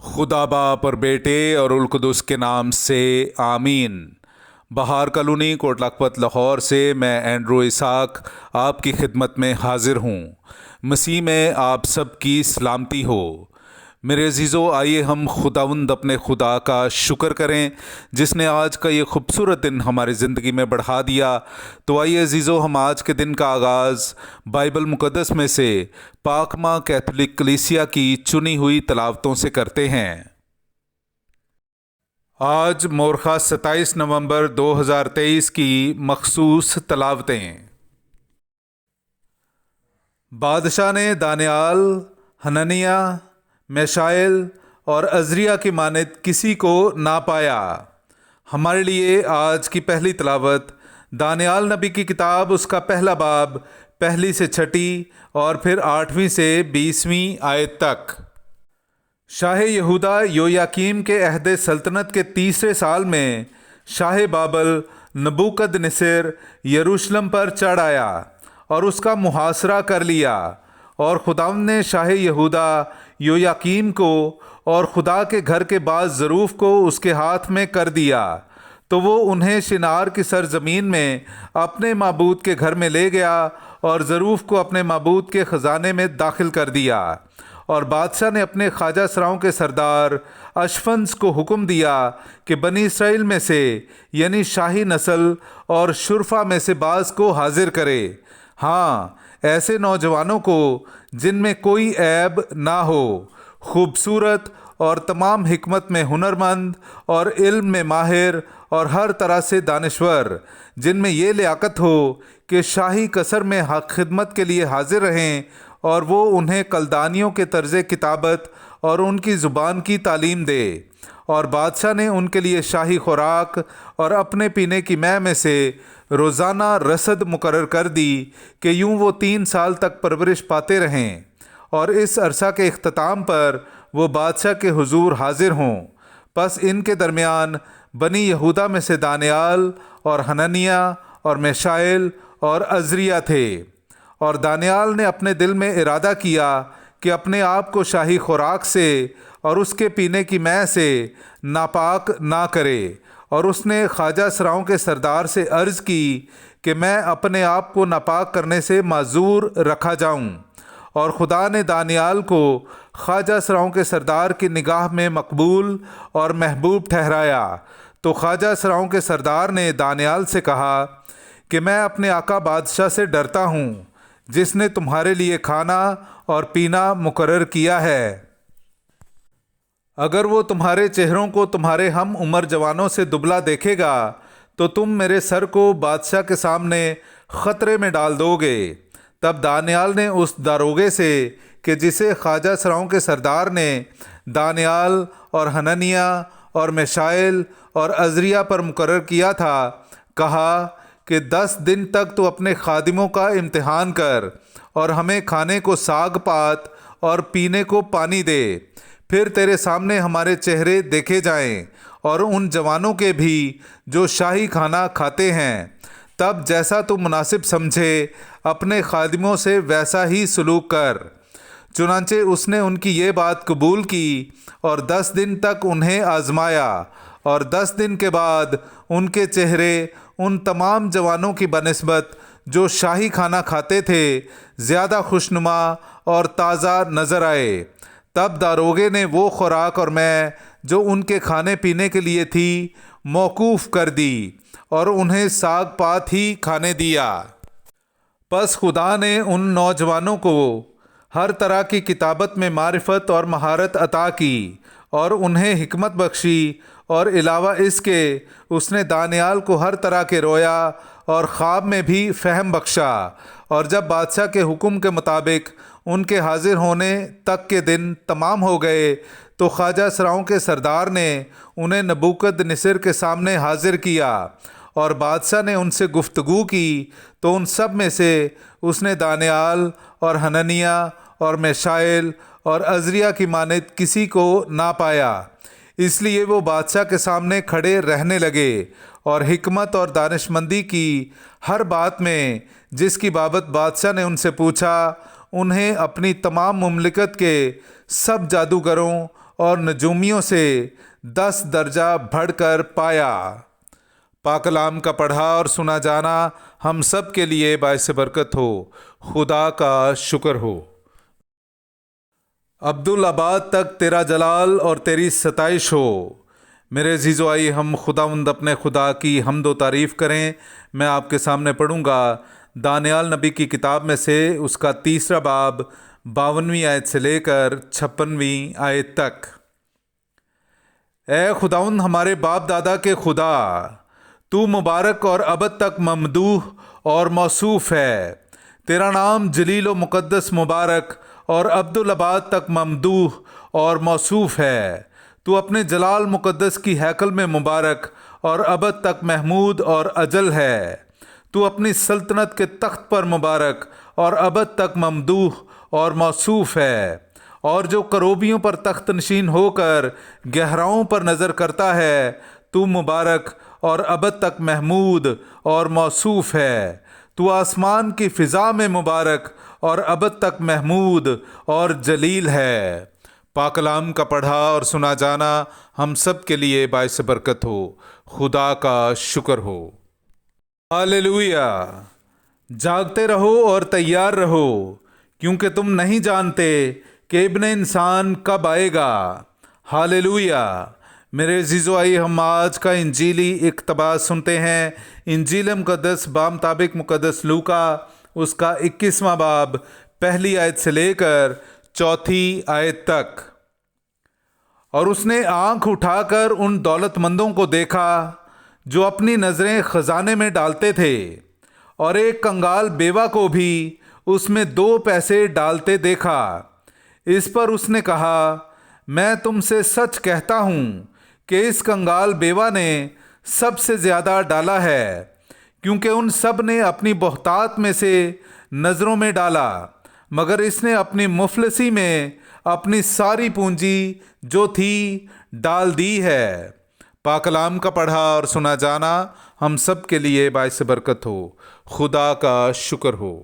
خدا باپ اور بیٹے اور القدس کے نام سے آمین۔ بہار کالونی کوٹ لکھپت لاہور سے میں اینڈرو اسحاق آپ کی خدمت میں حاضر ہوں۔ مسیح میں آپ سب کی سلامتی ہو۔ میرے عزیزو، آئیے ہم خداوند اپنے خدا کا شکر کریں جس نے آج کا یہ خوبصورت دن ہماری زندگی میں بڑھا دیا۔ تو آئیے عزیزو، ہم آج کے دن کا آغاز بائبل مقدس میں سے پاک ماں کیتھولک کلیسیا کی چنی ہوئی تلاوتوں سے کرتے ہیں۔ آج مورخہ 27 نومبر 2023 کی مخصوص تلاوتیں۔ بادشاہ نے دانیال، حنانیہ، میشائیل اور عزریہ کی مانند کسی کو نہ پایا۔ ہمارے لیے آج کی پہلی تلاوت دانیال نبی کی کتاب، اس کا پہلا باب 1 سے 6 اور پھر 8 سے 20 آیت تک۔ شاہ یہودا یویاکیم کے عہد سلطنت کے 3 سال میں شاہ بابل نبوکد نصر یروشلم پر چڑھ آیا اور اس کا محاصرہ کر لیا، اور خداوند نے شاہ یہودا یویاکیم کو اور خدا کے گھر کے بعض ظروف کو اس کے ہاتھ میں کر دیا، تو وہ انہیں شنار کی سرزمین میں اپنے معبود کے گھر میں لے گیا اور ظروف کو اپنے معبود کے خزانے میں داخل کر دیا۔ اور بادشاہ نے اپنے خواجہ سراؤں کے سردار اشفنز کو حکم دیا کہ بنی اسرائیل میں سے یعنی شاہی نسل اور شرفا میں سے بعض کو حاضر کرے، ہاں ایسے نوجوانوں کو جن میں کوئی عیب نہ ہو، خوبصورت اور تمام حکمت میں ہنرمند اور علم میں ماہر اور ہر طرح سے دانشور، جن میں یہ لیاقت ہو کہ شاہی قصر میں حق خدمت کے لیے حاضر رہیں، اور وہ انہیں کلدانیوں کے طرز کتابت اور ان کی زبان کی تعلیم دے۔ اور بادشاہ نے ان کے لیے شاہی خوراک اور اپنے پینے کی مے میں سے روزانہ رسد مقرر کر دی کہ یوں وہ 3 سال تک پرورش پاتے رہیں، اور اس عرصہ کے اختتام پر وہ بادشاہ کے حضور حاضر ہوں۔ پس ان کے درمیان بنی یہودا میں سے دانیال اور حنانیہ اور میشائیل اور عزریہ تھے۔ اور دانیال نے اپنے دل میں ارادہ کیا کہ اپنے آپ کو شاہی خوراک سے اور اس کے پینے کی مے سے ناپاک نہ کرے، اور اس نے خواجہ سراؤں کے سردار سے عرض کی کہ میں اپنے آپ کو ناپاک کرنے سے معذور رکھا جاؤں۔ اور خدا نے دانیال کو خواجہ سراؤں کے سردار کی نگاہ میں مقبول اور محبوب ٹھہرایا۔ تو خواجہ سراؤں کے سردار نے دانیال سے کہا کہ میں اپنے آقا بادشاہ سے ڈرتا ہوں، جس نے تمہارے لیے کھانا اور پینا مقرر کیا ہے۔ اگر وہ تمہارے چہروں کو تمہارے ہم عمر جوانوں سے دبلا دیکھے گا تو تم میرے سر کو بادشاہ کے سامنے خطرے میں ڈال دو گے۔ تب دانیال نے اس داروغے سے کہ جسے خواجہ سراؤں کے سردار نے دانیال اور حنانیہ اور میشائیل اور عزریہ پر مقرر کیا تھا، کہا کہ 10 دن تک تو اپنے خادموں کا امتحان کر اور ہمیں کھانے کو ساگ پات اور پینے کو پانی دے، پھر تیرے سامنے ہمارے چہرے دیکھے جائیں اور ان جوانوں کے بھی جو شاہی کھانا کھاتے ہیں۔ تب جیسا تو مناسب سمجھے اپنے خادموں سے ویسا ہی سلوک کر۔ چنانچہ اس نے ان کی یہ بات قبول کی اور 10 دن تک انہیں آزمایا، اور 10 دن کے بعد ان کے چہرے ان تمام جوانوں کی بنسبت جو شاہی کھانا کھاتے تھے زیادہ خوشنما اور تازہ نظر آئے۔ تب داروغے نے وہ خوراک اور مے جو ان کے کھانے پینے کے لیے تھی موقوف کر دی اور انہیں ساگ پات ہی کھانے دیا۔ پس خدا نے ان نوجوانوں کو ہر طرح کی کتابت میں معرفت اور مہارت عطا کی اور انہیں حکمت بخشی، اور علاوہ اس کے اس نے دانیال کو ہر طرح کے رویا اور خواب میں بھی فہم بخشا۔ اور جب بادشاہ کے حکم کے مطابق ان کے حاضر ہونے تک کے دن تمام ہو گئے تو خواجہ سراؤں کے سردار نے انہیں نبوکد نصر کے سامنے حاضر کیا، اور بادشاہ نے ان سے گفتگو کی تو ان سب میں سے اس نے دانیال اور حنانیہ اور میشائیل اور عزریہ کی مانند کسی کو نہ پایا۔ اس لیے وہ بادشاہ کے سامنے کھڑے رہنے لگے، اور حکمت اور دانشمندی کی ہر بات میں جس کی بابت بادشاہ نے ان سے پوچھا، انہیں اپنی تمام مملکت کے سب جادوگروں اور نجومیوں سے 10 درجہ بڑھ کر پایا۔ پاک کلام کا پڑھا اور سنا جانا ہم سب کے لیے باعث برکت ہو۔ خدا کا شکر ہو۔ عبدالآباد تک تیرا جلال اور تیری ستائش ہو۔ میرے عزیزو، آئیے ہم خداوند اپنے خدا کی حمد و تعریف کریں۔ میں آپ کے سامنے پڑھوں گا دانیال نبی کی کتاب میں سے اس کا 3 باب 52ویں آیت سے لے کر 56ویں آیت تک۔ اے خداوند ہمارے باپ دادا کے خدا، تو مبارک اور ابد تک ممدوح اور موصوف ہے۔ تیرا نام جلیل و مقدس مبارک اور عبدالآباد تک ممدوح اور موصوف ہے۔ تو اپنے جلال مقدس کی ہیکل میں مبارک اور ابد تک محمود اور اجل ہے۔ تو اپنی سلطنت کے تخت پر مبارک اور ابد تک ممدوح اور موصوف ہے، اور جو کروبیوں پر تخت نشین ہو کر گہراؤں پر نظر کرتا ہے، تو مبارک اور ابد تک محمود اور موصوف ہے۔ تو آسمان کی فضا میں مبارک اور ابد تک محمود اور جلیل ہے۔ پاک کلام کا پڑھا اور سنا جانا ہم سب کے لیے باعث برکت ہو۔ خدا کا شکر ہو۔ ہاللویا۔ جاگتے رہو اور تیار رہو، کیونکہ تم نہیں جانتے کہ ابن انسان کب آئے گا۔ ہاللویا۔ میرے عزیزو، آئیے ہم آج کا انجیلی اقتباس سنتے ہیں۔ انجیل مقدس بمطابق مقدس لوکا اس کا 21واں باب 1 آیت سے لے کر 4 آیت تک۔ اور اس نے آنکھ اٹھا کر ان دولت مندوں کو دیکھا جو اپنی نظریں خزانے میں ڈالتے تھے، اور ایک کنگال بیوہ کو بھی اس میں 2 پیسے ڈالتے دیکھا۔ اس پر اس نے کہا، میں تم سے سچ کہتا ہوں کہ اس کنگال بیوہ نے سب سے زیادہ ڈالا ہے، کیونکہ ان سب نے اپنی بہتات میں سے نظروں میں ڈالا، مگر اس نے اپنی مفلسی میں اپنی ساری پونجی جو تھی ڈال دی ہے۔ پاک کلام کا پڑھا اور سنا جانا ہم سب کے لیے باعث برکت ہو۔ خدا کا شکر ہو۔